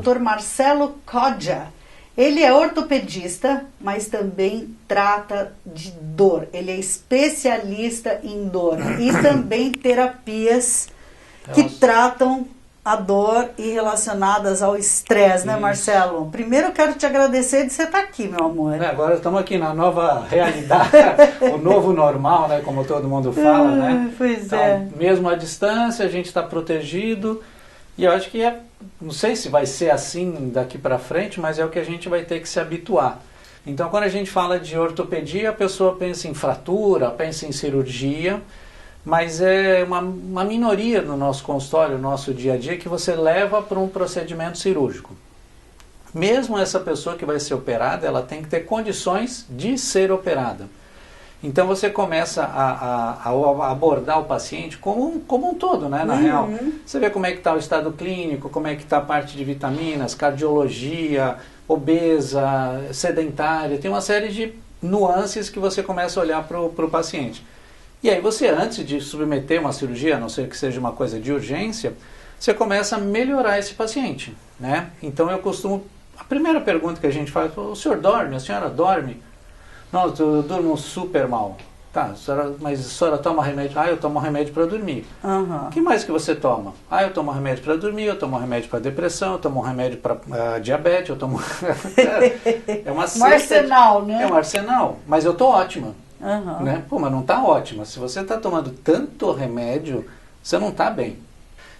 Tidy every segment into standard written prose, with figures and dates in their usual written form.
Dr. Marcelo Codja. Ele é ortopedista, mas também trata de dor. Ele é especialista em dor e também terapias que tratam a dor e relacionadas ao estresse, né, Marcelo? Primeiro eu quero te agradecer de você estar aqui, meu amor. Agora estamos aqui na nova realidade, o novo normal, né, como todo mundo fala, né? Pois então, é. Mesmo à distância, a gente está protegido e eu acho que não sei se vai ser assim daqui para frente, mas é o que a gente vai ter que se habituar. Então, quando a gente fala de ortopedia, a pessoa pensa em fratura, pensa em cirurgia, mas é uma minoria no nosso consultório, no nosso dia a dia, que você leva para um procedimento cirúrgico. Mesmo essa pessoa que vai ser operada, ela tem que ter condições de ser operada. Então você começa a abordar o paciente como um todo, né, na real. Você vê como é que está o estado clínico, como é que está a parte de vitaminas, cardiologia, obesa, sedentária, tem uma série de nuances que você começa a olhar para o paciente. E aí você, antes de submeter uma cirurgia, a não ser que seja uma coisa de urgência, você começa a melhorar esse paciente, né? Então eu costumo, a primeira pergunta que a gente faz, o senhor dorme? A senhora dorme? Não, eu durmo super mal. Tá, mas a senhora toma remédio? Ah, eu tomo remédio para dormir. O que mais que você toma? Ah, eu tomo remédio para dormir, eu tomo remédio para depressão, eu tomo remédio para diabetes, eu tomo... É uma um arsenal, né? É um arsenal, mas eu tô ótima. Né? Pô, mas não está ótima. Se você está tomando tanto remédio, você não está bem.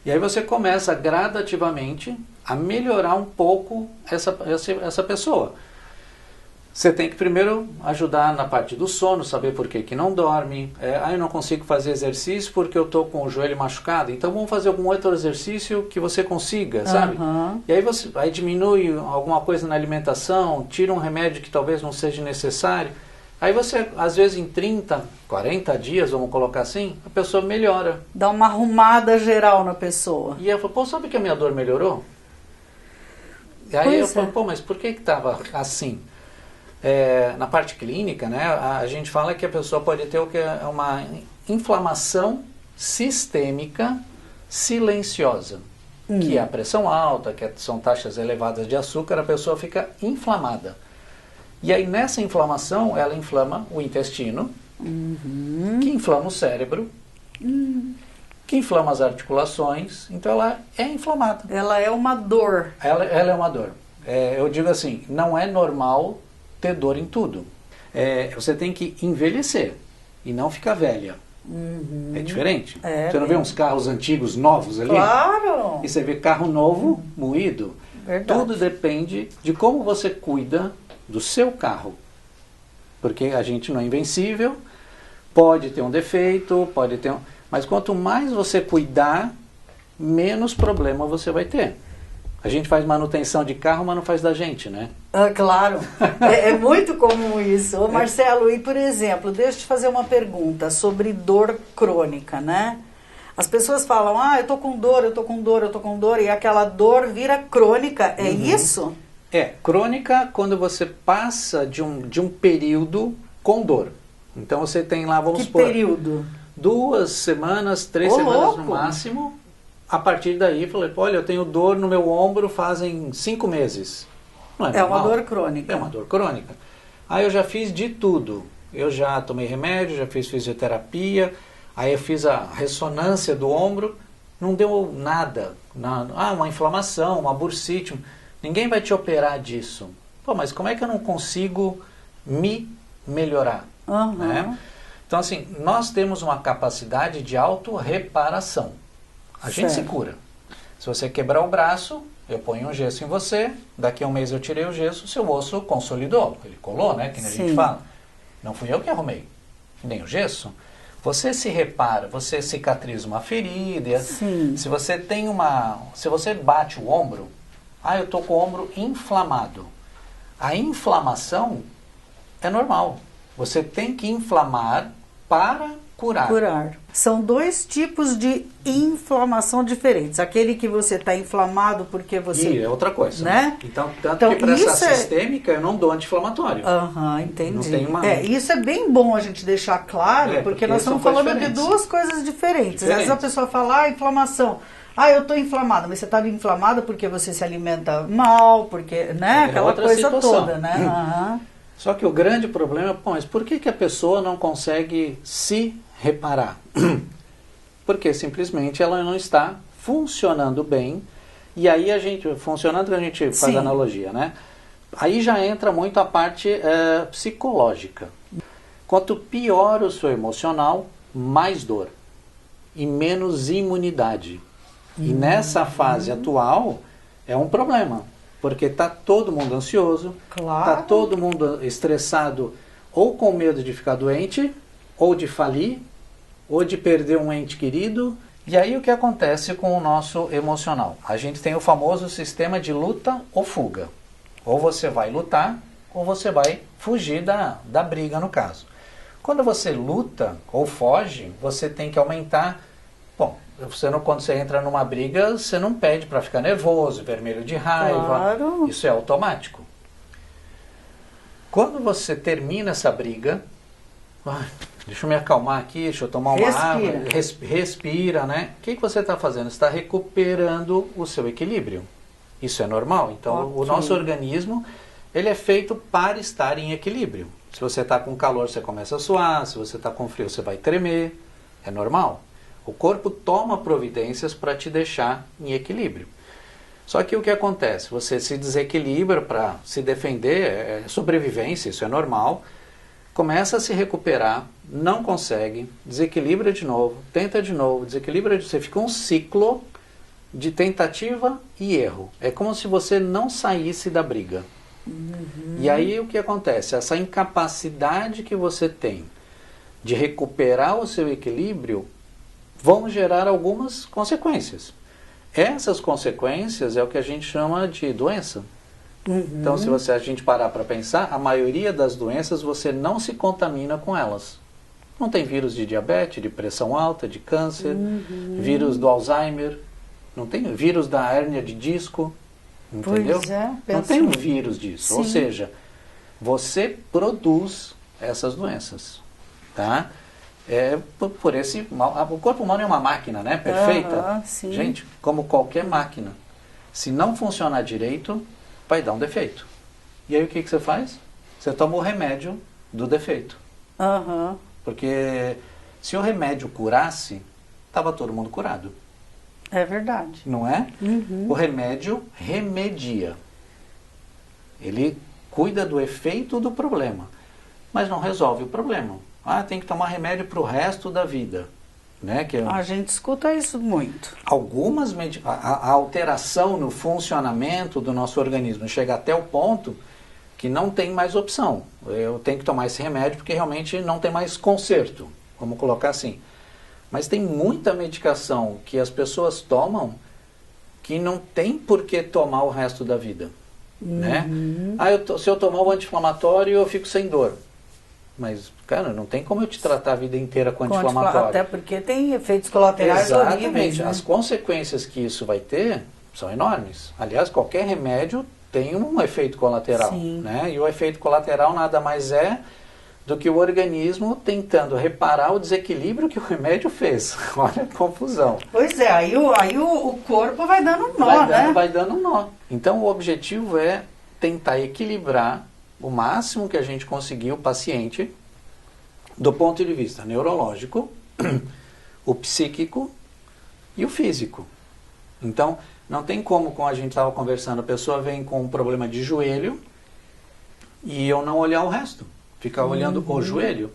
E aí você começa gradativamente a melhorar um pouco essa pessoa. Você tem que primeiro ajudar na parte do sono, saber por que não dorme. Eu não consigo fazer exercício porque eu estou com o joelho machucado. Então vamos fazer algum outro exercício que você consiga, sabe? E aí aí diminui alguma coisa na alimentação, tira um remédio que talvez não seja necessário. Aí você, às vezes em 30, 40 dias, vamos colocar assim, a pessoa melhora. Dá uma arrumada geral na pessoa. E ela falou, pô, sabe que a minha dor melhorou? E aí eu falo, pô, mas por que estava assim? Na parte clínica, né, a gente fala que a pessoa pode ter uma inflamação sistêmica silenciosa, que é a pressão alta, que são taxas elevadas de açúcar, a pessoa fica inflamada. E aí nessa inflamação, ela inflama o intestino, que inflama o cérebro, que inflama as articulações, então ela é inflamada. Ela é uma dor. Ela é uma dor. Eu digo assim, não é normal ter dor em tudo. Você tem que envelhecer e não ficar velha. É diferente. Você não vê uns carros antigos, novos ali? Claro! E você vê carro novo, moído. Verdade. Tudo depende de como você cuida do seu carro. Porque a gente não é invencível, pode ter um defeito, mas quanto mais você cuidar, menos problema você vai ter. A gente faz manutenção de carro, mas não faz da gente, né? Claro, é muito comum isso. Ô Marcelo, e por exemplo, deixa eu te fazer uma pergunta sobre dor crônica, né? As pessoas falam, eu tô com dor, eu tô com dor, eu tô com dor, e aquela dor vira crônica, é isso? Crônica quando você passa de um período com dor. Então você tem lá, vamos supor... Que período? 2 semanas, 3 semanas no máximo. A partir daí, falei, olha, eu tenho dor no meu ombro fazem 5 meses. Não é normal? Uma dor crônica. É uma dor crônica. Aí eu já fiz de tudo. Eu já tomei remédio, já fiz fisioterapia, aí eu fiz a ressonância do ombro, não deu nada. Uma inflamação, uma bursite. Ninguém vai te operar disso. Pô, mas como é que eu não consigo me melhorar? Né? Então, assim, nós temos uma capacidade de autorreparação. A gente se cura. Se você quebrar o braço, eu ponho um gesso em você, daqui a um mês eu tirei o gesso, seu osso consolidou. Ele colou, né? Que nem a gente fala. Não fui eu que arrumei. Nem o gesso. Você se repara, você cicatriza uma ferida. Se você tem se você bate o ombro, eu tô com o ombro inflamado. A inflamação é normal. Você tem que inflamar para curar. São 2 tipos de inflamação diferentes. Aquele que você está inflamado porque você... E é outra coisa. Né? Então que para essa sistêmica eu não dou anti-inflamatório. Entendi. Não tem uma... Isso é bem bom a gente deixar claro, porque nós estamos falando de 2 coisas diferentes. Às vezes a pessoa fala, inflamação. Ah, eu estou inflamada, mas você está inflamada porque você se alimenta mal, porque, né? Aquela outra coisa situação. toda, né? Aham. Só que o grande problema é, mas por que a pessoa não consegue se reparar? Porque simplesmente ela não está funcionando bem. E aí funcionando que a gente faz Sim. analogia, né? Aí já entra muito a parte psicológica. Quanto pior o seu emocional, mais dor e menos imunidade. E nessa fase atual é um problema, porque está todo mundo ansioso, Claro. está todo mundo estressado, ou com medo de ficar doente, ou de falir, ou de perder um ente querido. E aí o que acontece com o nosso emocional? A gente tem o famoso sistema de luta ou fuga. Ou você vai lutar, ou você vai fugir da briga, no caso. Quando você luta ou foge, você tem que aumentar. Bom, quando você entra numa briga, você não pede para ficar nervoso, vermelho de raiva. Claro. Isso é automático. Quando você termina essa briga, deixa eu me acalmar aqui, deixa eu tomar uma água, respira, né? O que você está fazendo? Você está recuperando o seu equilíbrio. Isso é normal. Então, o nosso organismo, ele é feito para estar em equilíbrio. Se você está com calor, você começa a suar. Se você está com frio, você vai tremer. É normal. O corpo toma providências para te deixar em equilíbrio. Só que o que acontece? Você se desequilibra para se defender, é sobrevivência, isso é normal. Começa a se recuperar, não consegue, desequilibra de novo, tenta de novo, desequilibra de novo. Você fica um ciclo de tentativa e erro. É como se você não saísse da briga. E aí o que acontece? Essa incapacidade que você tem de recuperar o seu equilíbrio vão gerar algumas consequências. Essas consequências é o que a gente chama de doença. Então, se a gente parar para pensar, a maioria das doenças você não se contamina com elas. Não tem vírus de diabetes, de pressão alta, de câncer, vírus do Alzheimer, não tem vírus da hérnia de disco, entendeu? Pois é, não tem um vírus disso. Sim. Ou seja, você produz essas doenças, tá? O corpo humano é uma máquina, né? Perfeita. Sim. Gente, como qualquer máquina. Se não funcionar direito, vai dar um defeito. E aí o que você faz? Você toma o remédio do defeito. Porque se o remédio curasse, estava todo mundo curado. É verdade. Não é? O remédio remedia. Ele cuida do efeito do problema, mas não resolve o problema. Tem que tomar remédio para o resto da vida. Né? A gente escuta isso muito. A alteração no funcionamento do nosso organismo chega até o ponto que não tem mais opção. Eu tenho que tomar esse remédio porque realmente não tem mais conserto. Vamos colocar assim. Mas tem muita medicação que as pessoas tomam que não tem por que tomar o resto da vida. Né? Se eu tomar o anti-inflamatório, eu fico sem dor. Mas, cara, não tem como eu te tratar a vida inteira com anti-inflamatório. Até porque tem efeitos colaterais horríveis. Né? As consequências que isso vai ter são enormes. Aliás, qualquer remédio tem um efeito colateral. Né? E o efeito colateral nada mais é do que o organismo tentando reparar o desequilíbrio que o remédio fez. Olha a confusão. Pois é, aí o corpo vai dando um nó, né? Vai dando um nó. Então, o objetivo é tentar equilibrar o máximo que a gente conseguir o paciente do ponto de vista neurológico, o psíquico e o físico. Então, não tem como a gente estava conversando, a pessoa vem com um problema de joelho e eu não olhar o resto, ficar olhando o joelho.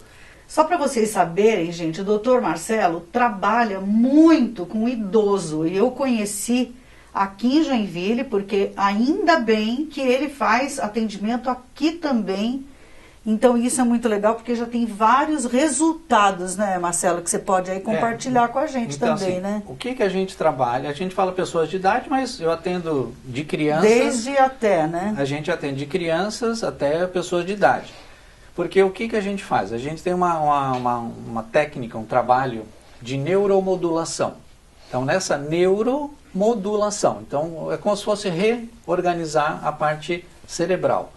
Só para vocês saberem, gente, o Dr. Marcelo trabalha muito com idoso e eu conheci aqui em Joinville, porque ainda bem que ele faz atendimento aqui também. Então isso é muito legal, porque já tem vários resultados, né, Marcelo, que você pode aí compartilhar com a gente então, também, assim, né? O que a gente trabalha? A gente fala pessoas de idade, mas eu atendo de crianças. Desde até, né? A gente atende de crianças até pessoas de idade. Porque o que a gente faz? A gente tem uma técnica, um trabalho de neuromodulação. Então, nessa neuromodulação, então é como se fosse reorganizar a parte cerebral.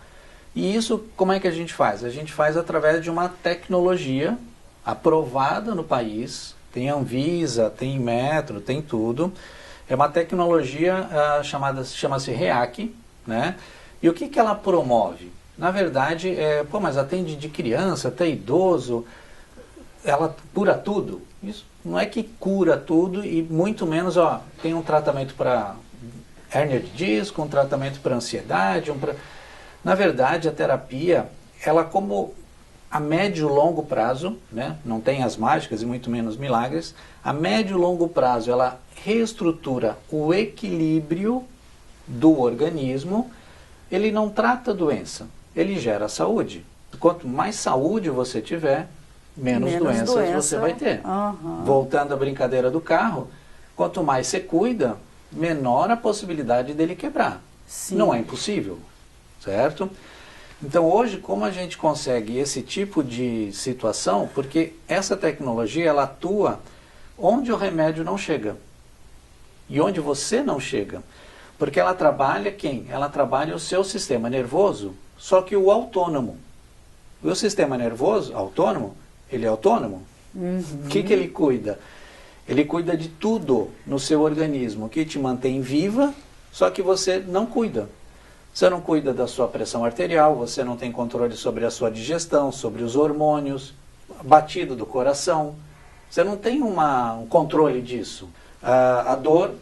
E isso, como é que a gente faz? A gente faz através de uma tecnologia aprovada no país, tem Anvisa, tem Metro, tem tudo, É uma tecnologia chama-se REAC, né? E o que que ela promove? Na verdade, mas atende de criança até idoso, ela cura tudo? Isso não é que cura tudo e muito menos, tem um tratamento para hérnia de disco, um tratamento para ansiedade. Na verdade, a terapia, ela como a médio e longo prazo, né, não tem as mágicas e muito menos milagres, a médio e longo prazo ela reestrutura o equilíbrio do organismo, ele não trata a doença, ele gera saúde. Quanto mais saúde você tiver, menos doenças você vai ter. Uhum. Voltando à brincadeira do carro, quanto mais você cuida, menor a possibilidade dele quebrar. Sim. Não é impossível, certo? Então hoje, como a gente consegue esse tipo de situação, porque essa tecnologia ela atua onde o remédio não chega e onde você não chega. Porque ela trabalha quem? Ela trabalha o seu sistema nervoso, só que o autônomo. O sistema nervoso autônomo, ele é autônomo. O que ele cuida? Ele cuida de tudo no seu organismo que te mantém viva, só que você não cuida. Você não cuida da sua pressão arterial, você não tem controle sobre a sua digestão, sobre os hormônios, batida do coração. Você não tem um controle disso. A dor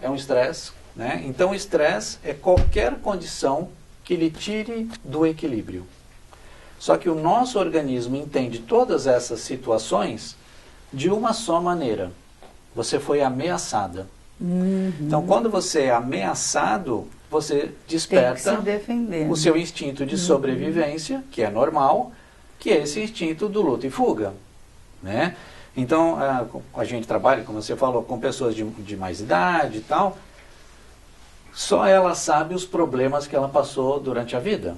é um estresse, né? Então o estresse é qualquer condição que lhe tire do equilíbrio. Só que o nosso organismo entende todas essas situações de uma só maneira. Você foi ameaçada. Então, quando você é ameaçado, você desperta o seu instinto de sobrevivência, que é normal, que é esse instinto do luta e fuga, né? Então, a gente trabalha, como você falou, com pessoas de mais idade e tal. Só ela sabe os problemas que ela passou durante a vida.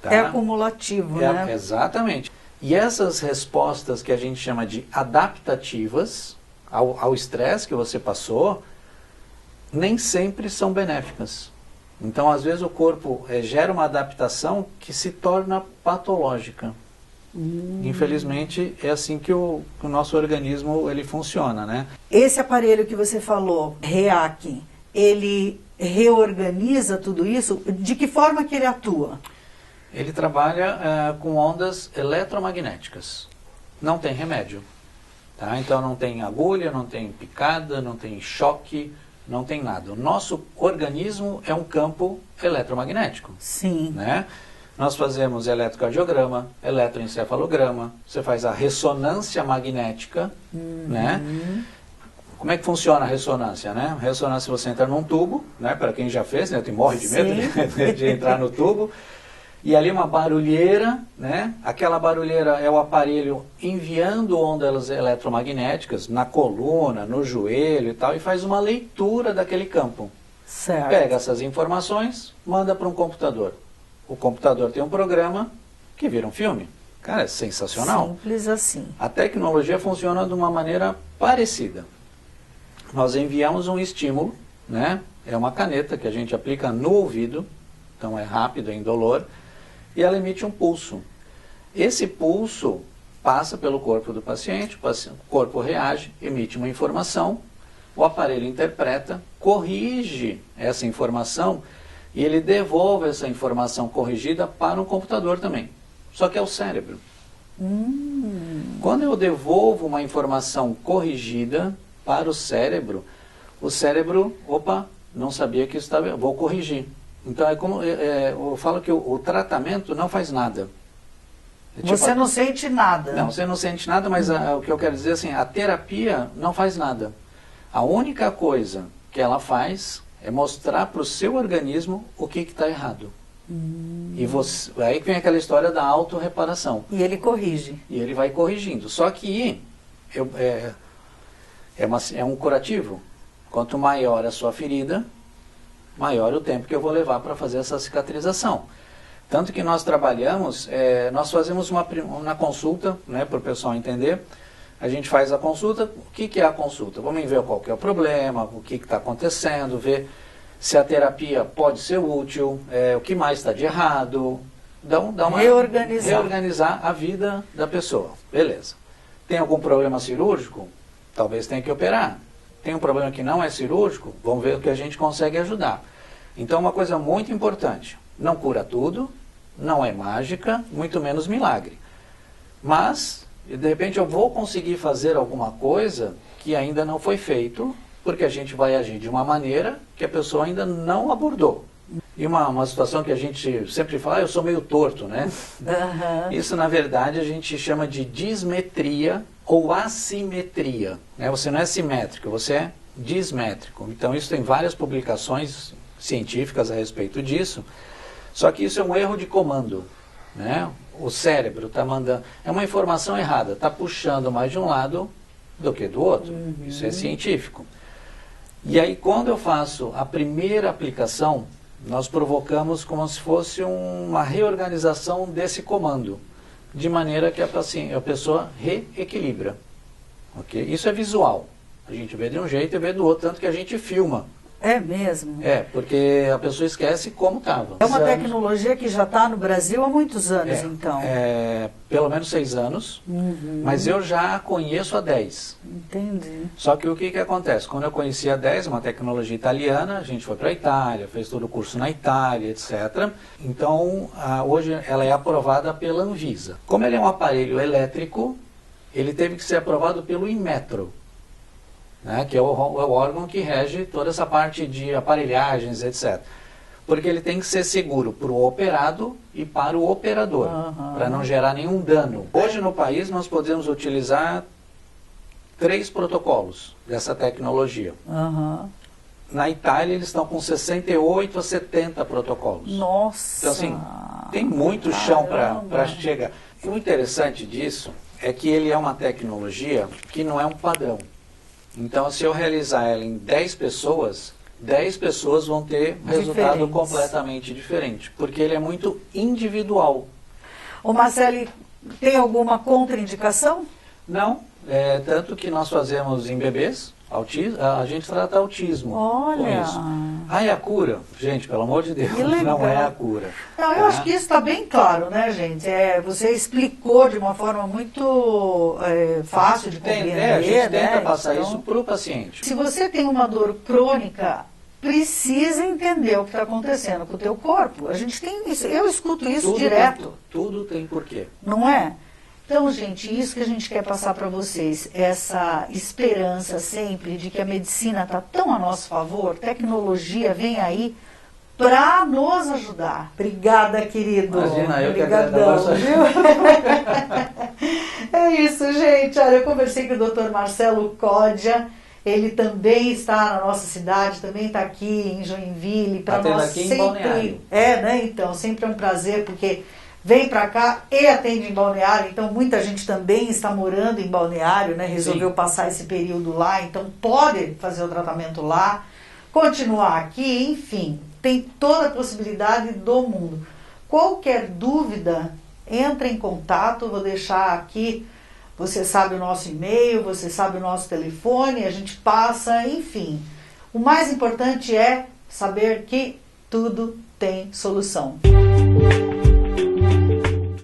Tá? É acumulativo, né? Exatamente. E essas respostas que a gente chama de adaptativas ao estresse que você passou, nem sempre são benéficas. Então, às vezes, o corpo gera uma adaptação que se torna patológica. Infelizmente, é assim que o nosso organismo ele funciona, né? Esse aparelho que você falou, REAC, ele reorganiza tudo isso? De que forma que ele atua? Ele trabalha com ondas eletromagnéticas. Não tem remédio. Tá? Então não tem agulha, não tem picada, não tem choque, não tem nada. O nosso organismo é um campo eletromagnético. Sim. Né? Nós fazemos eletrocardiograma, eletroencefalograma, você faz a ressonância magnética, né? Como é que funciona a ressonância, né? A ressonância você entra num tubo, né? Para quem já fez, né? Tem morre de medo de entrar no tubo. E ali uma barulheira, né? Aquela barulheira é o aparelho enviando ondas eletromagnéticas na coluna, no joelho e tal, e faz uma leitura daquele campo. Certo. Pega essas informações, manda para um computador. O computador tem um programa que vira um filme. Cara, é sensacional. Simples assim. A tecnologia funciona de uma maneira parecida. Nós enviamos um estímulo, né? É uma caneta que a gente aplica no ouvido, então é rápido, é indolor, e ela emite um pulso. Esse pulso passa pelo corpo do paciente, o corpo reage, emite uma informação, o aparelho interpreta, corrige essa informação e ele devolve essa informação corrigida para um computador também. Só que é o cérebro. Quando eu devolvo uma informação corrigida para o cérebro, opa, não sabia que isso estava, vou corrigir. Então é como eu falo que o tratamento não faz nada. Você não sente nada. Não, você não sente nada, mas o que eu quero dizer assim, a terapia não faz nada. A única coisa que ela faz é mostrar para o seu organismo o que está errado. E aí vem aquela história da autorreparação. E ele corrige. E ele vai corrigindo. Só que é um curativo. Quanto maior a sua ferida, maior o tempo que eu vou levar para fazer essa cicatrização. Tanto que nós trabalhamos, nós fazemos uma consulta, né, para o pessoal entender. A gente faz a consulta. O que é a consulta? Vamos ver qual que é o problema, o que está acontecendo, ver se a terapia pode ser útil, o que mais está de errado. Dá uma reorganizar a vida da pessoa. Beleza. Tem algum problema cirúrgico? Talvez tenha que operar. tem um problema que não é cirúrgico, vamos ver o que a gente consegue ajudar. Então, uma coisa muito importante, não cura tudo, não é mágica, muito menos milagre. Mas, de repente, eu vou conseguir fazer alguma coisa que ainda não foi feito, porque a gente vai agir de uma maneira que a pessoa ainda não abordou. E uma situação que a gente sempre fala, eu sou meio torto, né? Isso, na verdade, a gente chama de dismetria ou assimetria. Né? Você não é simétrico, você é dismétrico. Então, isso tem várias publicações científicas a respeito disso. Só que isso é um erro de comando. Né? O cérebro está mandando... É uma informação errada, está puxando mais de um lado do que do outro. Isso é científico. E aí, quando eu faço a primeira aplicação, nós provocamos como se fosse uma reorganização desse comando, de maneira que a pessoa reequilibra. Okay? Isso é visual. A gente vê de um jeito e vê do outro, tanto que a gente filma. É mesmo? É, porque a pessoa esquece como estava. É uma tecnologia que já está no Brasil há muitos anos, então. Pelo menos 6 anos, mas eu já conheço há 10. Entendi. Só que o que acontece? Quando eu conheci a 10, uma tecnologia italiana, a gente foi para a Itália, fez todo o curso na Itália, etc. Então, hoje ela é aprovada pela Anvisa. Como ele é um aparelho elétrico, ele teve que ser aprovado pelo Inmetro. Né, que é o órgão que rege toda essa parte de aparelhagens, etc. Porque ele tem que ser seguro para o operado e para o operador, para não gerar nenhum dano. Hoje no país nós podemos utilizar 3 protocolos dessa tecnologia. Na Itália eles estão com 68 a 70 protocolos. Nossa! Então assim, tem muito chão para chegar. E o interessante disso é que ele é uma tecnologia que não é um padrão. Então, se eu realizar ela em 10 pessoas vão ter resultado completamente diferente, porque ele é muito individual. Ô Marcelo, tem alguma contraindicação? Não, tanto que nós fazemos em bebês, a gente trata autismo. Olha! Com isso. É a cura? Gente, pelo amor de Deus, não é a cura. Não, eu acho que isso está bem claro, né, gente? Você explicou de uma forma muito fácil de compreender. A gente tenta passar então, isso para o paciente. Se você tem uma dor crônica, precisa entender o que está acontecendo com o teu corpo. A gente tem isso, eu escuto isso Tudo direto. Tudo tem porquê. Não é? Então, gente, isso que a gente quer passar para vocês, essa esperança sempre de que a medicina está tão a nosso favor, tecnologia vem aí para nos ajudar. Obrigada, querido. Imagina, eu Obrigadão, que viu? É isso, gente. Olha, eu conversei com o Dr. Marcelo Coddia. Ele também está na nossa cidade, também está aqui em Joinville. Para nós aqui sempre em Balneário. né? Então, sempre é um prazer, porque vem para cá e atende em Balneário, então muita gente também está morando em Balneário, né? Resolveu passar esse período lá, então pode fazer o tratamento lá, continuar aqui, enfim, tem toda a possibilidade do mundo. Qualquer dúvida, entre em contato, vou deixar aqui, você sabe o nosso e-mail, você sabe o nosso telefone, a gente passa, enfim. O mais importante é saber que tudo tem solução.